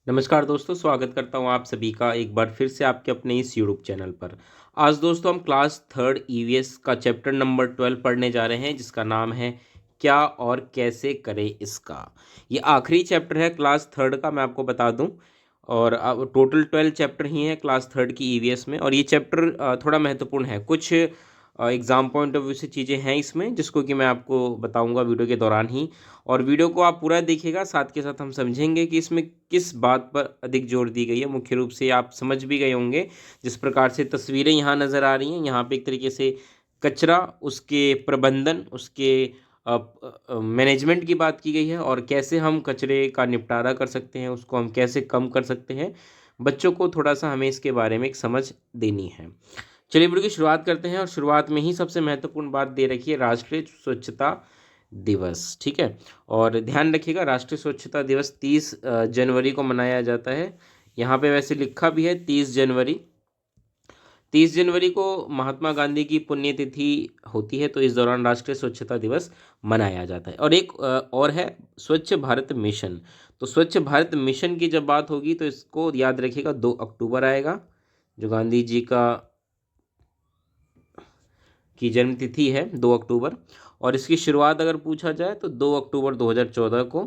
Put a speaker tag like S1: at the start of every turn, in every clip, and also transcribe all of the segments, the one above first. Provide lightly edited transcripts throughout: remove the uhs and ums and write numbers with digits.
S1: नमस्कार दोस्तों, स्वागत करता हूँ आप सभी का एक बार फिर से आपके अपने इस यूट्यूब चैनल पर। आज दोस्तों हम क्लास थर्ड ईवीएस का चैप्टर नंबर 12 पढ़ने जा रहे हैं, जिसका नाम है क्या और कैसे करें इसका। ये आखिरी चैप्टर है क्लास थर्ड का, मैं आपको बता दूं। और अब टोटल 12 चैप्टर ही हैं क्लास थर्ड की ईवीएस में, और ये चैप्टर थोड़ा महत्वपूर्ण है। कुछ एग्ज़ाम पॉइंट ऑफ व्यू से चीज़ें हैं इसमें, जिसको कि मैं आपको बताऊंगा वीडियो के दौरान ही। और वीडियो को आप पूरा देखिएगा, साथ के साथ हम समझेंगे कि इसमें किस बात पर अधिक जोर दी गई है। मुख्य रूप से आप समझ भी गए होंगे, जिस प्रकार से तस्वीरें यहाँ नज़र आ रही हैं। यहाँ पे एक तरीके से कचरा, उसके प्रबंधन, उसके मैनेजमेंट की बात की गई है, और कैसे हम कचरे का निपटारा कर सकते हैं, उसको हम कैसे कम कर सकते हैं। बच्चों को थोड़ा सा हमें इसके बारे में एक समझ देनी है। चलिए वीडियो की शुरुआत करते हैं, और शुरुआत में ही सबसे महत्वपूर्ण बात दे रखी है राष्ट्रीय स्वच्छता दिवस। ठीक है, और ध्यान रखिएगा राष्ट्रीय स्वच्छता दिवस 30 जनवरी को मनाया जाता है। यहाँ पे वैसे लिखा भी है 30 जनवरी। 30 जनवरी को महात्मा गांधी की पुण्यतिथि होती है, तो इस दौरान राष्ट्रीय स्वच्छता दिवस मनाया जाता है। और एक और है स्वच्छ भारत मिशन। तो स्वच्छ भारत मिशन की जब बात होगी तो इसको याद रखिएगा 2 अक्टूबर आएगा, जो गांधी जी का की जन्मतिथि है 2 अक्टूबर। और इसकी शुरुआत अगर पूछा जाए तो 2 अक्टूबर 2014 को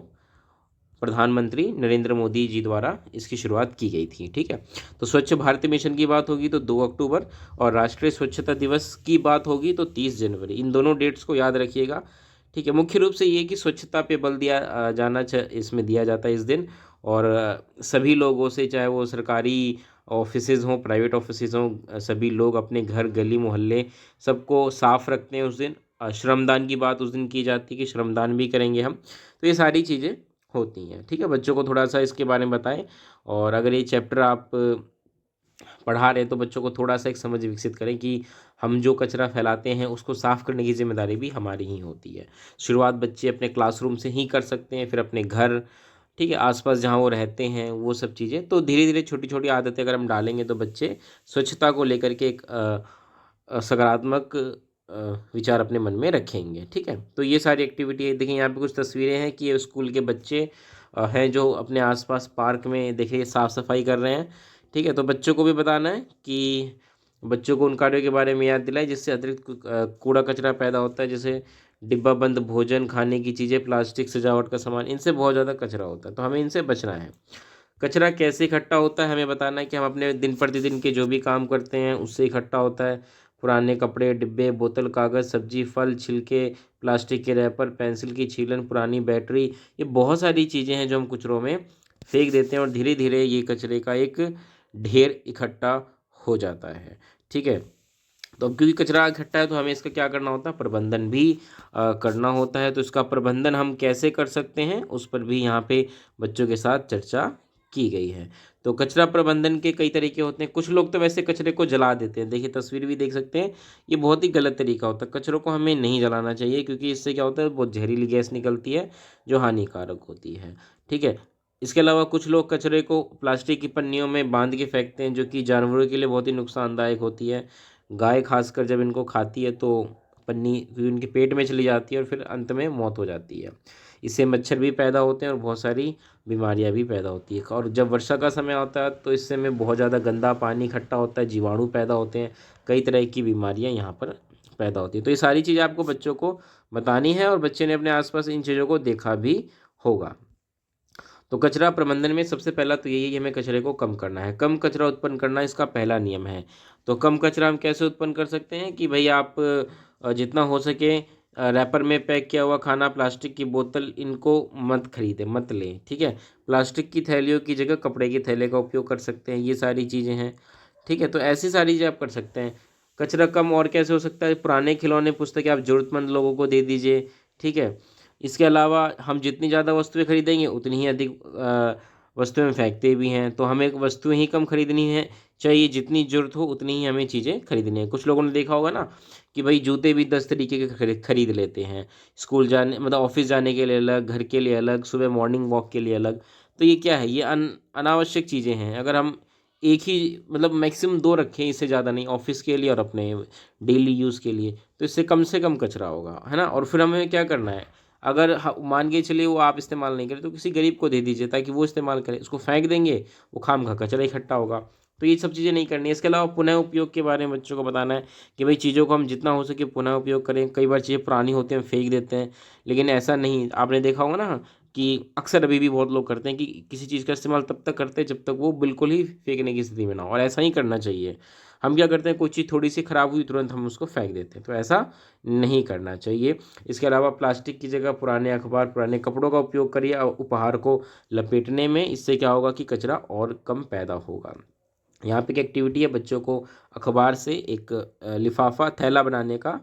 S1: प्रधानमंत्री नरेंद्र मोदी जी द्वारा इसकी शुरुआत की गई थी। ठीक है, तो स्वच्छ भारत मिशन की बात होगी तो 2 अक्टूबर, और राष्ट्रीय स्वच्छता दिवस की बात होगी तो 30 जनवरी। इन दोनों डेट्स को याद रखिएगा। ठीक है, मुख्य रूप से ये कि स्वच्छता पे बल दिया इसमें दिया जाता है इस दिन। और सभी लोगों से, चाहे वो सरकारी ऑफिसेज हों, प्राइवेट ऑफिसेज हों, सभी लोग अपने घर गली मोहल्ले सबको साफ रखते हैं उस दिन। श्रमदान की बात उस दिन की जाती है कि श्रमदान भी करेंगे हम। तो ये सारी चीज़ें होती हैं। ठीक है, बच्चों को थोड़ा सा इसके बारे में बताएं। और अगर ये चैप्टर आप पढ़ा रहे हैं तो बच्चों को थोड़ा सा एक समझ विकसित करें कि हम जो कचरा फैलाते हैं उसको साफ़ करने की जिम्मेदारी भी हमारी ही होती है। शुरुआत बच्चे अपने क्लासरूम से ही कर सकते हैं, फिर अपने घर, ठीक है, आसपास जहाँ वो रहते हैं, वो सब चीज़ें। तो धीरे धीरे छोटी छोटी आदतें अगर हम डालेंगे तो बच्चे स्वच्छता को लेकर के एक सकारात्मक विचार अपने मन में रखेंगे। ठीक है, तो ये सारी एक्टिविटी है। देखिए यहाँ पे कुछ तस्वीरें हैं कि ये स्कूल के बच्चे हैं जो अपने आसपास पार्क में देखिए साफ़ सफाई कर रहे हैं। ठीक है, तो बच्चों को भी बताना है कि बच्चों को उन कार्यों के बारे में याद दिलाए जिससे अतिरिक्त कूड़ा कचरा पैदा होता है, जैसे डिब्बा बंद भोजन, खाने की चीज़ें, प्लास्टिक, सजावट का सामान, इनसे बहुत ज़्यादा कचरा होता है, तो हमें इनसे बचना है। कचरा कैसे इकट्ठा होता है हमें बताना है कि हम अपने दिन प्रतिदिन के जो भी काम करते हैं उससे इकट्ठा होता है। पुराने कपड़े, डिब्बे, बोतल, कागज़, सब्जी, फल, छिलके, प्लास्टिक के रैपर, पेंसिल की छीलन, पुरानी बैटरी, ये बहुत सारी चीज़ें हैं जो हम कचरों में फेंक देते हैं, और धीरे धीरे ये कचरे का एक ढेर इकट्ठा हो जाता है। ठीक है, तो अब क्योंकि कचरा इकट्ठा है तो हमें इसका क्या करना होता है, प्रबंधन भी करना होता है। तो इसका प्रबंधन हम कैसे कर सकते हैं उस पर भी यहाँ पे बच्चों के साथ चर्चा की गई है। तो कचरा प्रबंधन के कई तरीके होते हैं। कुछ लोग तो वैसे कचरे को जला देते हैं, देखिए तस्वीर भी देख सकते हैं। ये बहुत ही गलत तरीका होता है, कचरों को हमें नहीं जलाना चाहिए, क्योंकि इससे क्या होता है, बहुत जहरीली गैस निकलती है जो हानिकारक होती है। ठीक है, इसके अलावा कुछ लोग कचरे को प्लास्टिक की पन्नियों में बांध के फेंकते हैं, जो कि जानवरों के लिए बहुत ही नुकसानदायक होती है। गाय खासकर जब इनको खाती है तो पन्नी उनके पेट में चली जाती है और फिर अंत में मौत हो जाती है। इससे मच्छर भी पैदा होते हैं और बहुत सारी बीमारियां भी पैदा होती है। और जब वर्षा का समय आता है तो इससे में बहुत ज़्यादा गंदा पानी इकट्ठा होता है, जीवाणु पैदा होते हैं, कई तरह की बीमारियां यहाँ पर पैदा होती है। तो ये सारी चीज़ें आपको बच्चों को बतानी है, और बच्चे ने अपने आसपास इन चीज़ों को देखा भी होगा। तो कचरा प्रबंधन में सबसे पहला तो यही है कि हमें कचरे को कम करना है, कम कचरा उत्पन्न करना इसका पहला नियम है। तो कम कचरा हम कैसे उत्पन्न कर सकते हैं कि भाई आप जितना हो सके रैपर में पैक किया हुआ खाना, प्लास्टिक की बोतल, इनको मत खरीदें, मत लें। ठीक है, प्लास्टिक की थैलियों की जगह कपड़े के थैले का उपयोग कर सकते हैं। ये सारी चीज़ें हैं। ठीक है, तो ऐसी सारी चीज़ें आप कर सकते हैं। कचरा कम और कैसे हो सकता है, पुराने खिलौने, पुस्तकें आप ज़रूरतमंद लोगों को दे दीजिए। ठीक है, इसके अलावा हम जितनी ज़्यादा वस्तुएं खरीदेंगे उतनी ही अधिक वस्तुएं फेंकते भी हैं। तो हमें वस्तुएं ही कम खरीदनी है, चाहिए जितनी ज़रूरत हो उतनी ही हमें चीज़ें खरीदनी है। कुछ लोगों ने देखा होगा ना कि भाई जूते भी 10 तरीके के खरीद लेते हैं, स्कूल जाने मतलब ऑफिस जाने के लिए अलग, घर के लिए अलग, सुबह मॉर्निंग वॉक के लिए अलग। तो ये क्या है, ये अनावश्यक चीज़ें हैं। अगर हम एक ही मतलब मैक्सिमम 2 रखें, इससे ज़्यादा नहीं, ऑफिस के लिए और अपने डेली यूज़ के लिए, तो इससे कम से कम कचरा होगा, है ना। और फिर हमें क्या करना है, अगर मान के चलिए वो आप इस्तेमाल नहीं करें तो किसी गरीब को दे दीजिए ताकि वो इस्तेमाल करे। उसको फेंक देंगे, वो खामखा कचरा इकट्ठा होगा। तो ये सब चीज़ें नहीं करनी है। इसके अलावा पुनः उपयोग के बारे में बच्चों को बताना है कि भाई चीज़ों को हम जितना हो सके पुनः उपयोग करें। कई बार चीज़ें पुरानी होती हैं, हम फेंक देते हैं, लेकिन ऐसा नहीं। आपने देखा होगा ना कि अक्सर अभी भी बहुत लोग करते हैं कि किसी चीज़ का इस्तेमाल तब तक करते हैं जब तक वो बिल्कुल ही फेंकने की स्थिति में ना हो, और ऐसा ही करना चाहिए। हम क्या करते हैं, कोई चीज़ थोड़ी सी ख़राब हुई तुरंत हम उसको फेंक देते हैं, तो ऐसा नहीं करना चाहिए। इसके अलावा प्लास्टिक की जगह पुराने अखबार, पुराने कपड़ों का उपयोग करिए उपहार को लपेटने में। इससे क्या होगा कि कचरा और कम पैदा होगा। यहाँ पे एक एक्टिविटी है, बच्चों को अखबार से एक लिफाफा थैला बनाने का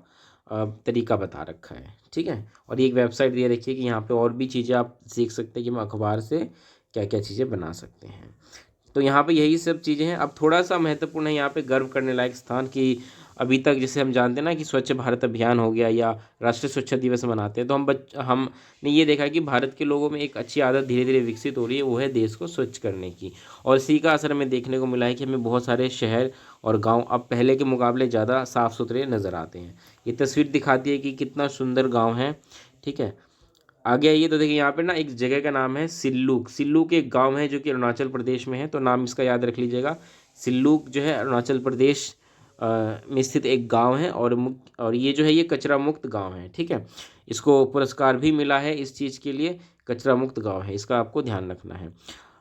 S1: तरीका बता रखा है, ठीक है। और ये एक वेबसाइट दिए रखी है कि यहाँ पे और भी चीज़ें आप सीख सकते हैं कि हम अखबार से क्या क्या चीज़ें बना सकते हैं। तो यहाँ पे यही सब चीज़ें हैं। अब थोड़ा सा महत्वपूर्ण है यहाँ पे गर्व करने लायक स्थान कि अभी तक जैसे हम जानते हैं ना कि स्वच्छ भारत अभियान हो गया या राष्ट्रीय स्वच्छता दिवस मनाते हैं, तो हमने ये देखा कि भारत के लोगों में एक अच्छी आदत धीरे धीरे विकसित हो रही है, वो है देश को स्वच्छ करने की। और इसी का असर हमें देखने को मिला है कि हमें बहुत सारे शहर और गांव अब पहले के मुकाबले ज़्यादा साफ़ सुथरे नज़र आते हैं। ये तस्वीर दिखाती है कि कितना सुंदर गाँव है, ठीक है। आगे आइए तो देखिए यहाँ पे ना एक जगह का नाम है सिल्लूक। सिल्लूक एक गांव है जो कि अरुणाचल प्रदेश में है, तो नाम इसका याद रख लीजिएगा। सिल्लूक जो है अरुणाचल प्रदेश में स्थित एक गांव है, और ये जो है ये कचरा मुक्त गांव है, ठीक है। इसको पुरस्कार भी मिला है इस चीज़ के लिए, कचरा मुक्त गांव है, इसका आपको ध्यान रखना है।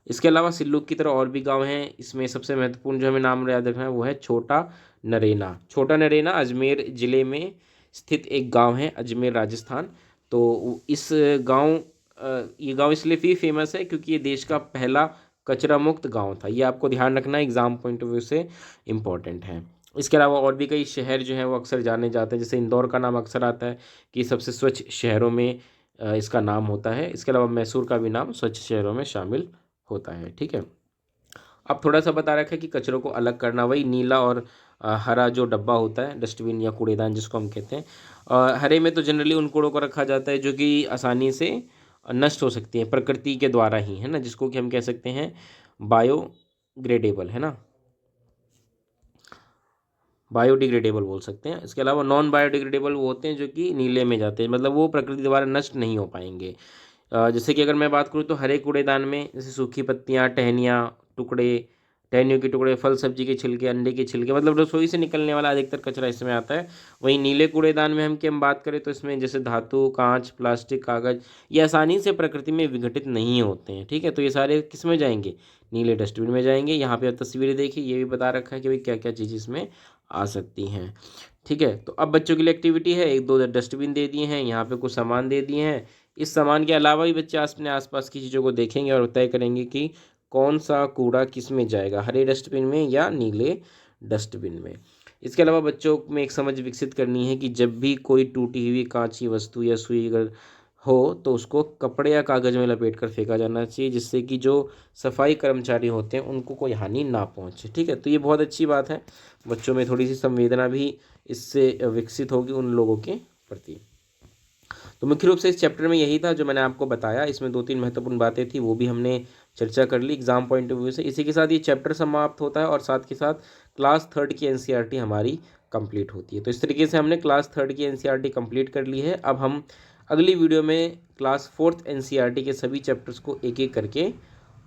S1: इसके अलावा सिल्लूक की तरह और भी गांव हैं। इसमें सबसे महत्वपूर्ण जो हमें नाम याद रखना है वो है छोटा नरेना। छोटा नरेना अजमेर ज़िले में स्थित एक गांव है, अजमेर राजस्थान। तो इस गांव ये गांव इसलिए भी फेमस है क्योंकि ये देश का पहला कचरा मुक्त गांव था। ये आपको ध्यान रखना है, एग्जाम पॉइंट ऑफ व्यू से इम्पॉर्टेंट है। इसके अलावा और भी कई शहर जो हैं वो अक्सर जाने जाते हैं, जैसे इंदौर का नाम अक्सर आता है कि सबसे स्वच्छ शहरों में इसका नाम होता है। इसके अलावा मैसूर का भी नाम स्वच्छ शहरों में शामिल होता है, ठीक है। अब थोड़ा सा बता रखा है कि कचरों को अलग करना, वही नीला और हरा जो डब्बा होता है, डस्टबिन या कूड़ेदान जिसको हम कहते हैं। हरे में तो जनरली उन कूड़ों को रखा जाता है जो कि आसानी से नष्ट हो सकती हैं प्रकृति के द्वारा ही, है ना, जिसको कि हम कह सकते हैं बायोग्रेडेबल, है ना, बायोडिग्रेडेबल बोल सकते हैं। इसके अलावा नॉन बायोडिग्रेडेबल वो होते हैं जो कि नीले में जाते हैं, मतलब वो प्रकृति द्वारा नष्ट नहीं हो पाएंगे। जैसे कि अगर मैं बात करूँ तो हरे कूड़ेदान में जैसे सूखी पत्तियाँ, टहनियाँ, टुकड़े, टहनियों के टुकड़े, फल सब्जी के छिलके, अंडे के छिलके, मतलब रसोई से निकलने वाला अधिकतर कचरा इसमें आता है। वहीं नीले कूड़ेदान में हम बात करें तो इसमें जैसे धातु, कांच, प्लास्टिक, कागज़, ये आसानी से प्रकृति में विघटित नहीं होते हैं, ठीक है। तो ये सारे किस में जाएंगे, नीले डस्टबिन में जाएंगे। यहाँ पे तस्वीरें देखिए, ये भी बता रखा है कि भाई क्या क्या चीज़ इसमें आ सकती हैं, ठीक है। तो अब बच्चों के लिए एक्टिविटी है, एक दो डस्टबिन दे दिए हैं, यहाँ पे कुछ सामान दे दिए हैं। इस सामान के अलावा भी बच्चे अपने आसपास की चीज़ों को देखेंगे और तय करेंगे कि कौन सा कूड़ा किस में जाएगा, हरे डस्टबिन में या नीले डस्टबिन में। इसके अलावा बच्चों में एक समझ विकसित करनी है कि जब भी कोई टूटी हुई कांच की वस्तु या सुई अगर हो तो उसको कपड़े या कागज़ में लपेट कर फेंका जाना चाहिए, जिससे कि जो सफाई कर्मचारी होते हैं उनको कोई हानि ना पहुंचे, ठीक है। तो ये बहुत अच्छी बात है, बच्चों में थोड़ी सी संवेदना भी इससे विकसित होगी उन लोगों के प्रति। तो मुख्य रूप से इस चैप्टर में यही था जो मैंने आपको बताया। इसमें दो तीन महत्वपूर्ण बातें थी, वो भी हमने चर्चा कर ली एग्जाम पॉइंट ऑफ व्यू से। इसी के साथ ये चैप्टर समाप्त होता है और साथ के साथ क्लास थर्ड की एनसीईआरटी हमारी कंप्लीट होती है। तो इस तरीके से हमने क्लास थर्ड की एनसीईआरटी कंप्लीट कर ली है। अब हम अगली वीडियो में क्लास फोर्थ एनसीईआरटी के सभी चैप्टर्स को एक एक करके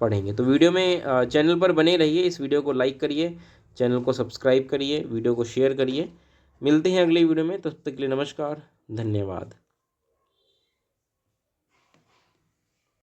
S1: पढ़ेंगे। तो वीडियो में चैनल पर बने रहिए, इस वीडियो को लाइक करिए, चैनल को सब्सक्राइब करिए, वीडियो को शेयर करिए। मिलते हैं अगली वीडियो में, तब तक के लिए नमस्कार, धन्यवाद।